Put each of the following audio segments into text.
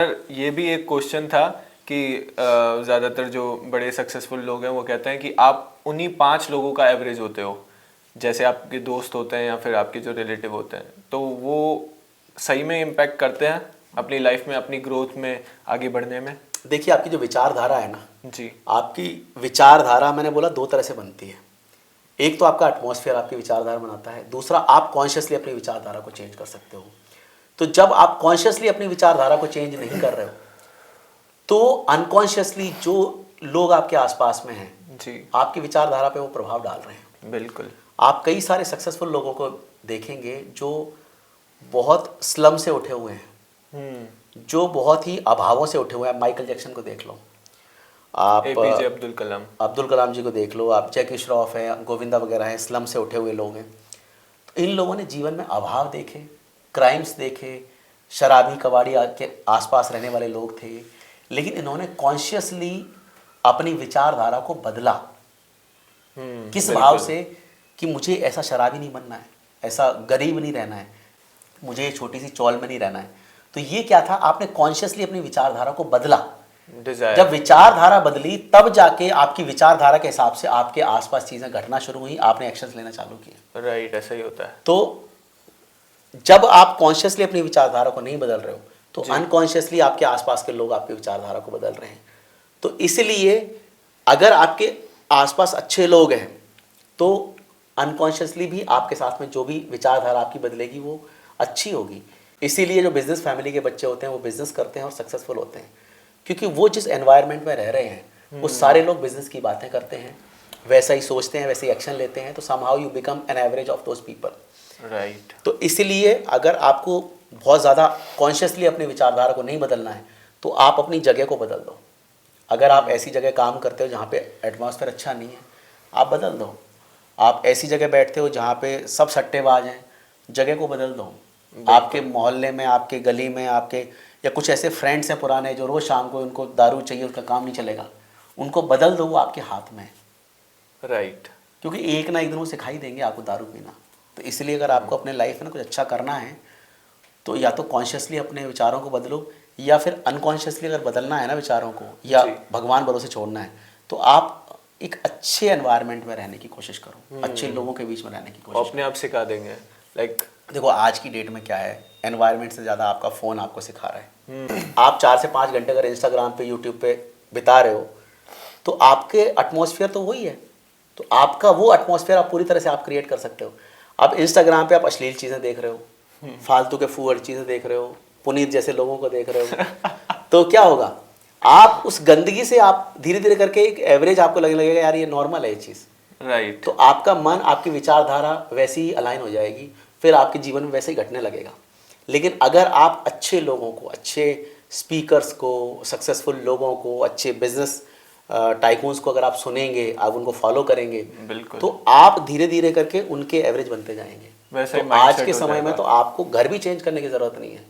ये भी एक क्वेश्चन था कि ज़्यादातर जो बड़े सक्सेसफुल लोग हैं वो कहते हैं कि आप उन्हीं 5 लोगों का एवरेज होते हो, जैसे आपके दोस्त होते हैं या फिर आपके जो रिलेटिव होते हैं, तो वो सही में इम्पैक्ट करते हैं अपनी लाइफ में, अपनी ग्रोथ में, आगे बढ़ने में। देखिए, आपकी जो विचारधारा है ना जी। आपकी विचारधारा मैंने बोला 2 तरह से बनती है। एक तो आपका एटमॉस्फेयर आपकी विचारधारा बनाता है, दूसरा आप कॉन्शियसली अपनी विचारधारा को चेंज कर सकते हो। तो जब आप कॉन्शियसली अपनी विचारधारा को चेंज नहीं कर रहे हो तो अनकॉन्शियसली जो लोग आपके आसपास में हैं जी। आपकी विचारधारा पे वो प्रभाव डाल रहे हैं। बिल्कुल। आप कई सारे सक्सेसफुल लोगों को देखेंगे जो बहुत स्लम से उठे हुए हैं, जो बहुत ही अभावों से उठे हुए हैं। माइकल जैक्सन को देख लो, आप एपीजे अब्दुल कलाम जी को देख लो, आप जैकी श्रॉफ हैं, गोविंदा वगैरह हैं, स्लम से उठे हुए लोग हैं। तो इन लोगों ने जीवन में अभाव देखे, क्राइम्स देखे, शराबी कबाड़ी के आसपास रहने वाले लोग थे, लेकिन इन्होंने कॉन्शियसली अपनी विचारधारा को बदला। किस भाव से कि मुझे ऐसा शराबी नहीं बनना है, ऐसा गरीब नहीं रहना है, मुझे छोटी सी चौल में नहीं रहना है। तो ये क्या था, आपने कॉन्शियसली अपनी विचारधारा को बदला। जब विचारधारा बदली तब जाके आपकी विचारधारा के हिसाब से आपके आसपास चीजें घटना शुरू हुई, आपने एक्शंस लेना चालू किए। राइट, ऐसा ही होता है। तो जब आप कॉन्शियसली अपनी विचारधारा को नहीं बदल रहे हो तो अनकॉन्शियसली आपके आसपास के लोग आपकी विचारधारा को बदल रहे हैं। तो इसलिए अगर आपके आसपास अच्छे लोग हैं तो अनकॉन्शियसली भी आपके साथ में जो भी विचारधारा आपकी बदलेगी वो अच्छी होगी। इसीलिए जो बिजनेस फैमिली के बच्चे होते हैं वो बिजनेस करते हैं और सक्सेसफुल होते हैं, क्योंकि वो जिस एनवायरनमेंट में रह रहे हैं वो सारे लोग बिजनेस की बातें करते हैं, वैसा ही सोचते हैं, वैसे ही एक्शन लेते हैं। तो somehow you become an average of those people. Right. तो इसलिए अगर आपको बहुत ज़्यादा कॉन्शियसली अपनी विचारधारा को नहीं बदलना है तो आप अपनी जगह को बदल दो। अगर आप ऐसी जगह काम करते हो जहाँ पे एटमॉस्फेयर अच्छा नहीं है, आप बदल दो। आप ऐसी जगह बैठते हो जहाँ पे सब सट्टेबाज हैं, जगह को बदल दो। आपके मोहल्ले में, आपके गली में, आपके या कुछ ऐसे फ्रेंड्स हैं पुराने जो रोज़ शाम को उनको दारू चाहिए, उनका काम नहीं चलेगा, उनको बदल दो, वो आपके हाथ में है। राइट। क्योंकि एक ना एक दिन वो सिखाई देंगे आपको दारू पीना। तो इसलिए अगर आपको अपने लाइफ में कुछ अच्छा करना है तो या तो कॉन्शियसली अपने विचारों को बदलो, या फिर अनकॉन्शियसली अगर बदलना है ना विचारों को, या भगवान भरोसे छोड़ना है, तो आप एक अच्छे एनवायरनमेंट में रहने की कोशिश करो, अच्छे लोगों के बीच में रहने की कोशिश अपने आप सिखा देंगे। लाइक देखो आज की डेट में क्या है, एनवायरनमेंट से ज़्यादा आपका फ़ोन आपको सिखा रहा है। आप 4 से 5 घंटे अगर इंस्टाग्राम पे, यूट्यूब पे बिता रहे हो तो आपके एटमॉस्फेयर तो वही है। तो आपका वो एटमॉस्फेयर आप पूरी तरह से आप क्रिएट कर सकते हो। अब इंस्टाग्राम पे आप अश्लील चीज़ें देख रहे हो, फालतू के फूहड़ चीज़ें देख रहे हो, पुनीत जैसे लोगों को देख रहे हो तो क्या होगा, आप उस गंदगी से आप धीरे धीरे करके एक एवरेज आपको लगने लगेगा यार ये नॉर्मल है ये चीज़। राइट। तो आपका मन, आपकी विचारधारा वैसी ही अलाइन हो जाएगी, फिर आपके जीवन में वैसे ही घटने लगेगा। लेकिन अगर आप अच्छे लोगों को, अच्छे स्पीकर्स को, सक्सेसफुल लोगों को, अच्छे बिजनेस टाइकून्स को अगर आप सुनेंगे, आप उनको फॉलो करेंगे, बिल्कुल, तो आप धीरे धीरे करके उनके एवरेज बनते जाएंगे। वैसे तो आज के समय में तो आपको घर भी चेंज करने की ज़रूरत नहीं है।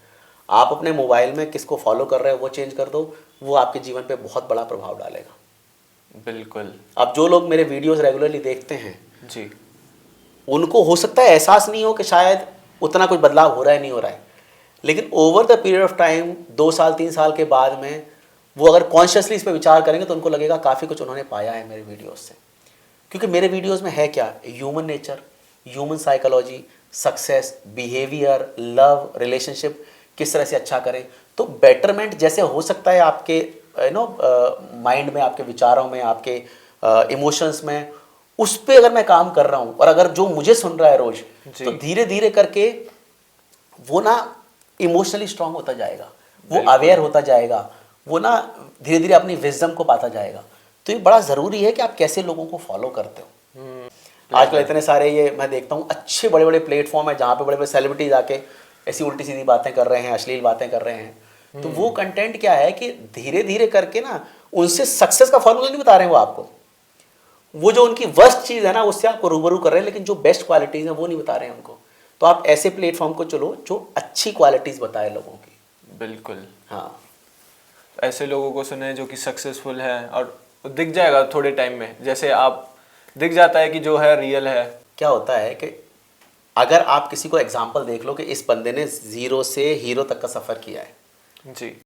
आप अपने मोबाइल में किसको फॉलो कर रहे हो वो चेंज कर दो, वो आपके जीवन पे बहुत बड़ा प्रभाव डालेगा। बिल्कुल। अब जो लोग मेरे वीडियोस रेगुलरली देखते हैं जी, उनको हो सकता है एहसास नहीं हो कि शायद उतना कुछ बदलाव हो रहा है, नहीं हो रहा है, लेकिन over the period of time 2 साल 3 साल के बाद में वो अगर कॉन्शियसली इस पर विचार करेंगे तो उनको लगेगा काफ़ी कुछ उन्होंने पाया है मेरे वीडियोस से। क्योंकि मेरे वीडियोस में है क्या, human nature, human psychology, success, behaviour, love, relationship किस तरह से अच्छा करें। तो बेटरमेंट जैसे हो सकता है आपके माइंड में, आपके विचारों में, आपके इमोशंस में, उस पर अगर मैं काम कर रहा हूँ और अगर जो मुझे सुन रहा है रोज, तो धीरे धीरे करके वो ना इमोशनली स्ट्रांग होता जाएगा, वो अवेयर होता जाएगा, वो ना धीरे धीरे अपनी विजडम को पाता जाएगा। तो ये बड़ा ज़रूरी है कि आप कैसे लोगों को फॉलो करते हो। आजकल इतने सारे ये मैं देखता हूँ अच्छे बड़े बड़े प्लेटफॉर्म है जहाँ पे बड़े बड़े सेलिब्रिटीज आके ऐसी उल्टी सीधी बातें कर रहे हैं, अश्लील बातें कर रहे हैं। तो वो कंटेंट क्या है कि धीरे धीरे करके ना उनसे सक्सेस का फॉर्मूला नहीं बता रहे हैं वो आपको, वो जो उनकी वर्स्ट चीज़ है ना उससे आपको रूबरू कर रहे हैं, लेकिन जो बेस्ट क्वालिटीज़ हैं वो नहीं बता रहे हैं उनको। तो आप ऐसे प्लेटफॉर्म को चलो जो अच्छी क्वालिटीज़ बताए लोगों की। बिल्कुल। हाँ, ऐसे लोगों को सुने जो कि सक्सेसफुल है और दिख जाएगा थोड़े टाइम में, जैसे आप दिख जाता है कि जो है रियल है। क्या होता है कि अगर आप किसी को एग्जाम्पल देख लो कि इस बंदे ने 0 से हीरो तक का सफ़र किया है। जी।